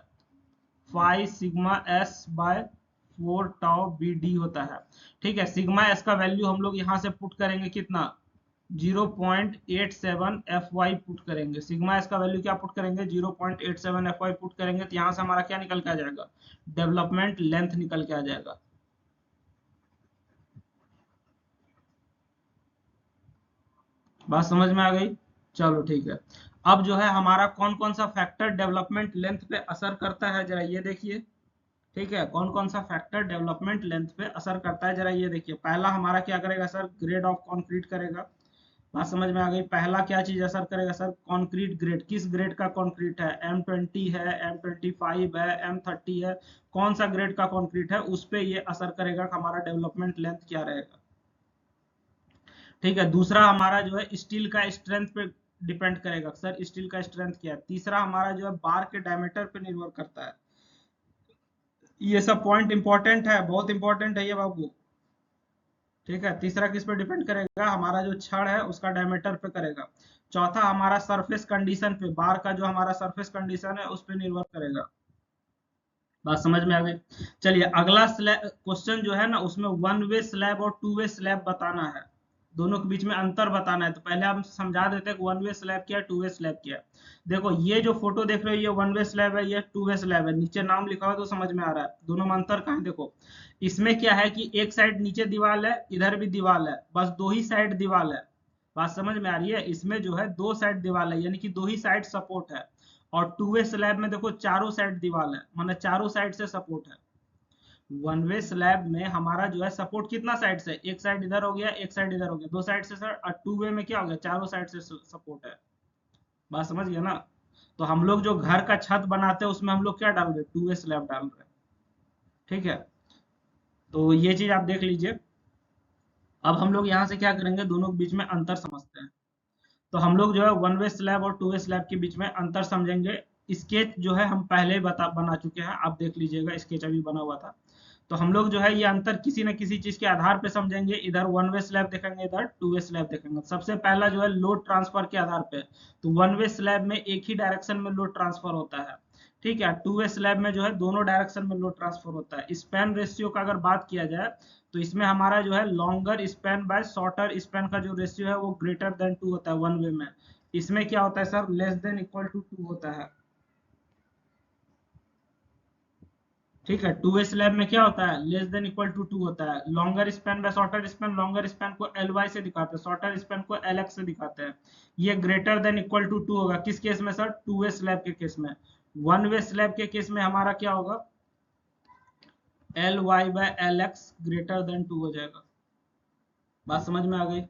phi sigma S by 4 tau B D होता है। ठीक है, सिग्मा एस का वैल्यू हम लोग यहाँ से पुट करेंगे कितना, 0.87 एफ वाई पुट करेंगे। सिग्मा एस का वैल्यू क्या पुट करेंगे, 0.87 एफ वाई पुट करेंगे, तो यहाँ से हमारा क्या निकल के आ जाएगा, डेवलपमेंट लेंथ निकल के आ जाएगा। बात समझ में आ गई। चलो ठीक है, अब जो है हमारा कौन कौन सा फैक्टर डेवलपमेंट लेंथ पे असर करता है, जरा ये देखिए। ठीक है, कौन कौन सा फैक्टर डेवलपमेंट लेंथ पे असर करता है, जरा ये देखिए। पहला हमारा क्या करेगा सर, ग्रेड ऑफ कंक्रीट करेगा। बात समझ में आ गई। पहला क्या चीज असर करेगा सर, कंक्रीट ग्रेड, किस ग्रेड का कंक्रीट है, M20 है, M25 है, M30 है, कौन सा ग्रेड का कंक्रीट है, उस पे ये असर करेगा कि हमारा डेवलपमेंट लेंथ क्या रहेगा। ठीक है, दूसरा हमारा जो है स्टील का स्ट्रेंथ पे डिपेंड करेगा, सर स्टील का स्ट्रेंथ क्या है। तीसरा हमारा जो है बार के डायमीटर पे निर्भर करता है। ये सब पॉइंट इंपॉर्टेंट है, बहुत इंपॉर्टेंट है ये बाबू। ठीक है, तीसरा किस पे डिपेंड करेगा, हमारा जो छड़ है उसका डायमीटर पे करेगा। चौथा हमारा सरफेस कंडीशन पे, बार का जो हमारा सरफेस कंडीशन है उस पे निर्भर करेगा। बात समझ में आ गई। चलिए, अगला स्लैब क्वेश्चन जो है ना उसमें वन वे स्लैब और टू वे स्लैब बताना है, दोनों के बीच में अंतर बताना है। तो पहले हम समझा देते हैं कि वन वे स्लैब क्या है, टू वे स्लैब क्या है। देखो, ये जो फोटो देख रहे हो ये वन वे स्लैब है, ये टू वे स्लैब है। नीचे नाम लिखा हुआ तो समझ में आ रहा है, दोनों में अंतर कहाँ है देखो। इसमें क्या है कि एक साइड नीचे दीवार है, इधर भी दीवार है, बस दो ही साइड दीवार है। बात समझ में आ रही है, इसमें जो है दो साइड दीवार है, यानी कि दो ही साइड सपोर्ट है। और टू वे स्लैब में देखो चारों साइड दीवार है, मतलब चारों साइड से सपोर्ट है। वन वे स्लैब में हमारा जो है सपोर्ट कितना साइड से, एक साइड इधर हो गया, एक साइड इधर हो गया, दो साइड से सर। और टू वे में क्या हो गया, चारों साइड से सपोर्ट है। बात समझ गया ना। तो हम लोग जो घर का छत बनाते हैं उसमें हम लोग क्या डाल रहे हैं, टू वे स्लैब डाल रहे हैं। ठीक है, तो ये चीज आप देख लीजिए। अब हम लोग यहाँ से क्या करेंगे, दोनों के बीच में अंतर समझते हैं। तो हम लोग जो है वन वे स्लैब और टू वे स्लैब के बीच में अंतर समझेंगे। स्केच जो है हम पहले बना चुके हैं, आप देख लीजिएगा, स्केच अभी बना हुआ था। तो हम लोग जो है ये अंतर किसी न किसी चीज के आधार पे समझेंगे, इधर वन वे स्लैब देखेंगे, इधर टू वे स्लैब देखेंगे। सबसे पहला जो है लोड ट्रांसफर के आधार पे, तो वन वे स्लैब में एक ही डायरेक्शन में लोड ट्रांसफर होता है। ठीक है, टू वे स्लैब में जो है दोनों डायरेक्शन में लोड ट्रांसफर होता है। स्पैन रेशियो का अगर बात किया जाए तो इसमें हमारा जो है longer span by shorter span का जो रेशियो है वो ग्रेटर देन 2 होता है वन वे में। इसमें क्या होता है sir, less than equal to 2 होता है। ठीक है, टू वे स्लैब में क्या होता है, लेस देन इक्वल टू 2 होता है। Longer span by shorter span, longer span को एल वाई से दिखाते हैं, शॉर्टर स्पैन को एल एक्स से दिखाते हैं। ये ग्रेटर देन इक्वल टू 2 होगा किस केस में सर, टू वे स्लैब के केस में। वन वे स्लैब के केस में हमारा क्या होगा, L Y by L X greater than 2 हो जाएगा। बात समझ में आ गई।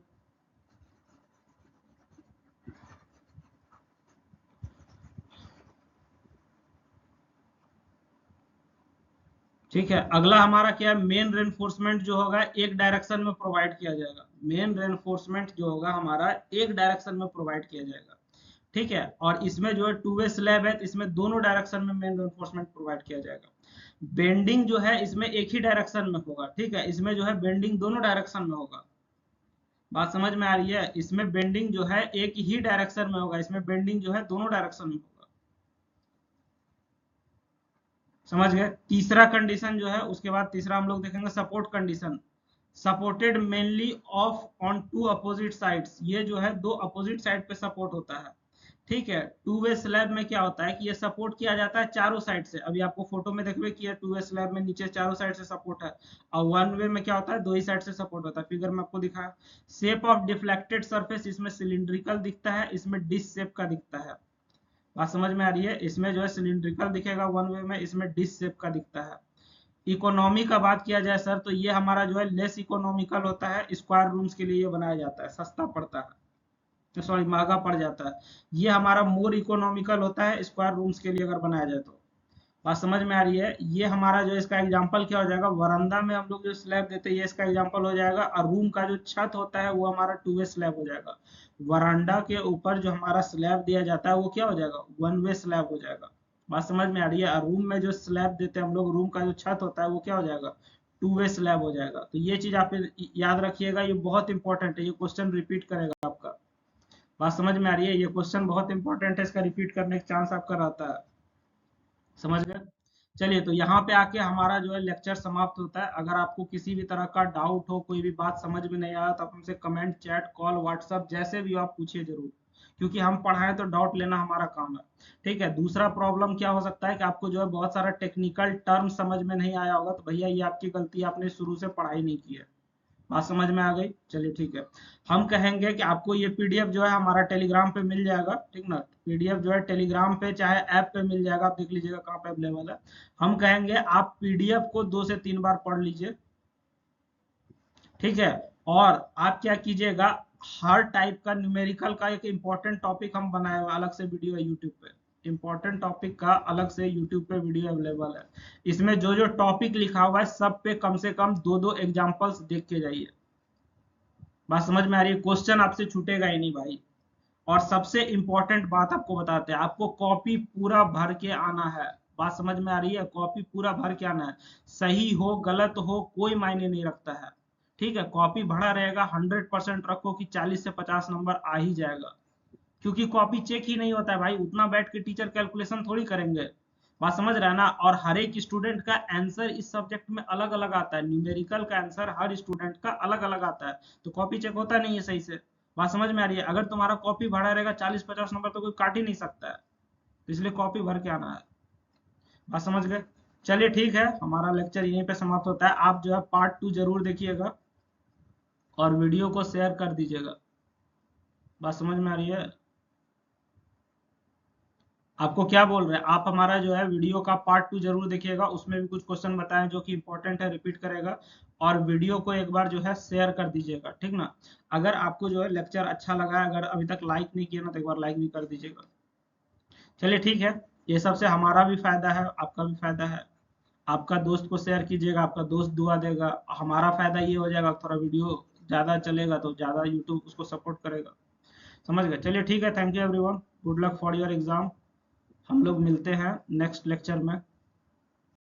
ठीक है, अगला हमारा क्या है, मेन रेनफोर्समेंट जो होगा एक डायरेक्शन में प्रोवाइड किया जाएगा। मेन रेनफोर्समेंट जो होगा हमारा एक डायरेक्शन में प्रोवाइड किया जाएगा। ठीक है, और इसमें जो है टू वे स्लैब है, इसमें दोनों डायरेक्शन में मेन रेनफोर्समेंट प्रोवाइड किया जाएगा। बेंडिंग जो है इसमें एक ही डायरेक्शन में होगा। ठीक है, इसमें जो है बेंडिंग दोनों डायरेक्शन में होगा। बात समझ में आ रही है, इसमें बेंडिंग जो है एक ही डायरेक्शन में होगा, इसमें बेंडिंग जो है दोनों डायरेक्शन में होगा। समझ गए। तीसरा कंडीशन जो है, उसके बाद तीसरा हम लोग देखेंगे support condition. Supported mainly of on two opposite sides, ये जो है दो अपोजिट साइड पे सपोर्ट होता है। ठीक है। टू वे स्लैब में क्या होता है कि ये सपोर्ट किया जाता है चारों साइड से। अभी आपको फोटो में देखिए कि ये टू वे स्लैब में नीचे चारों साइड से सपोर्ट है, और वन वे में क्या होता है, दो ही साइड से सपोर्ट होता है। फिगर में आपको दिखाया। शेप ऑफ डिफ्लेक्टेड सरफेस, इसमें सिलिंड्रिकल दिखता है, इसमें डिश शेप का दिखता है। बात समझ में आ रही है? इसमें जो है सिलिंड्रिकल दिखेगा वन वे में, इसमें डिश शेप का दिखता है। इकोनॉमी का बात किया जाए सर, तो ये हमारा जो है लेस इकोनॉमिकल होता है, स्क्वायर रूम्स के लिए ये बनाया जाता है, सस्ता पड़ता है, सॉरी महंगा पड़ जाता है। ये हमारा मोर इकोनॉमिकल होता है स्क्वायर रूम्स के लिए अगर बनाया जाए तो। बात समझ में आ रही है? ये हमारा जो इसका एग्जांपल क्या हो जाएगा, वरांडा में हम लोग जो स्लैब देते हैं ये इसका एग्जांपल हो जाएगा, और रूम का जो छत होता है वो हमारा टू वे स्लैब हो जाएगा। वरांडा के ऊपर जो हमारा स्लैब दिया जाता है वो क्या हो जाएगा, वन वे स्लैब हो जाएगा। बात समझ में आ रही है? और रूम में जो स्लैब देते हैं हम लोग, रूम का जो छत होता है वो क्या हो जाएगा, टू वे स्लैब हो जाएगा। तो ये चीज आप याद रखिएगा, ये बहुत इंपॉर्टेंट है, ये क्वेश्चन रिपीट करेगा आपका। बात समझ में आ रही है? ये क्वेश्चन बहुत इंपॉर्टेंट है, इसका रिपीट करने का चांस आपका रहता है। समझ गए? चलिए, तो यहाँ पे आके हमारा जो है लेक्चर समाप्त होता है। अगर आपको किसी भी तरह का डाउट हो, कोई भी बात समझ में नहीं आया, तो आप हमसे कमेंट, चैट, कॉल, व्हाट्सअप जैसे भी हो आप पूछिए जरूर, क्योंकि हम पढ़ाएं तो डाउट लेना हमारा काम है। ठीक है। दूसरा प्रॉब्लम क्या हो सकता है कि आपको जो है बहुत सारा टेक्निकल टर्म समझ में नहीं आया होगा, तो भैया ये आपकी गलती है, आपने शुरू से पढ़ाई नहीं की है। बात समझ में आ गई? चलिए ठीक है। हम कहेंगे कि आपको ये पीडीएफ जो है हमारा टेलीग्राम पे मिल जाएगा, ठीक ना? पीडीएफ जो है टेलीग्राम पे चाहे ऐप पे मिल जाएगा, आप देख लीजिएगा कहाँ पे अवेलेबल है। हम कहेंगे आप पीडीएफ को 2 से 3 बार पढ़ लीजिए, ठीक है। और आप क्या कीजिएगा, हर टाइप का न्यूमेरिकल का एक इंपॉर्टेंट टॉपिक हम बनाए हुए अलग से वीडियो है यूट्यूब पे। इंपॉर्टेंट टॉपिक का अलग से यूट्यूब पे वीडियो अवेलेबल है। इसमें जो जो टॉपिक लिखा हुआ है सब पे कम से कम 2-2 एग्जाम्पल्स देख के जाइए। बात समझ में आ रही है? क्वेश्चन आपसे छूटेगा ही नहीं भाई। और सबसे इंपॉर्टेंट बात आपको बताते हैं, आपको कॉपी पूरा भर के आना है। बात समझ में आ रही है? कॉपी पूरा भर के आना है। सही हो गलत हो कोई मायने नहीं रखता है, ठीक है। कॉपी भरा रहेगा, 100% रखो कि 40 से 50 नंबर आ ही जाएगा, क्योंकि कॉपी चेक ही नहीं होता है भाई, उतना बैठ के टीचर कैलकुलेशन थोड़ी करेंगे। बात समझ रहे हैं ना? और हर एक स्टूडेंट का आंसर इस सब्जेक्ट में अलग अलग आता है, न्यूमेरिकल का आंसर हर स्टूडेंट का अलग अलग आता है, तो कॉपी चेक होता नहीं है सही से। बात समझ में आ रही है? अगर तुम्हारा कॉपी भरा रहेगा 40-50 नंबर तो कोई काट ही नहीं सकता है, तो इसलिए कॉपी भर के आना है। बात समझ गए? चलिए ठीक है, हमारा लेक्चर यहीं पे समाप्त होता है। आप जो है पार्ट 2 जरूर देखिएगा और वीडियो को शेयर कर दीजिएगा। बात समझ में आ रही है? आपको क्या बोल रहे हैं, आप हमारा जो है वीडियो का पार्ट 2 जरूर देखिएगा, उसमें भी कुछ क्वेश्चन बताएं जो कि इंपॉर्टेंट है, रिपीट करेगा। और वीडियो को एक बार जो है शेयर कर दीजिएगा, ठीक ना? अगर आपको जो है लेक्चर अच्छा लगा है, अगर अभी तक लाइक नहीं किया ना, तो एक बार लाइक भी कर दीजिएगा। चलिए ठीक है। ये सबसे हमारा भी फायदा है, आपका भी फायदा है। आपका दोस्त को शेयर कीजिएगा, आपका दोस्त दुआ देगा, हमारा फायदा ये हो जाएगा, थोड़ा वीडियो ज्यादा चलेगा तो ज्यादा यूट्यूब उसको सपोर्ट करेगा। समझ गए? चलिए ठीक है, thank you everyone, good luck for your exam. हम लोग मिलते हैं नेक्स्ट लेक्चर में।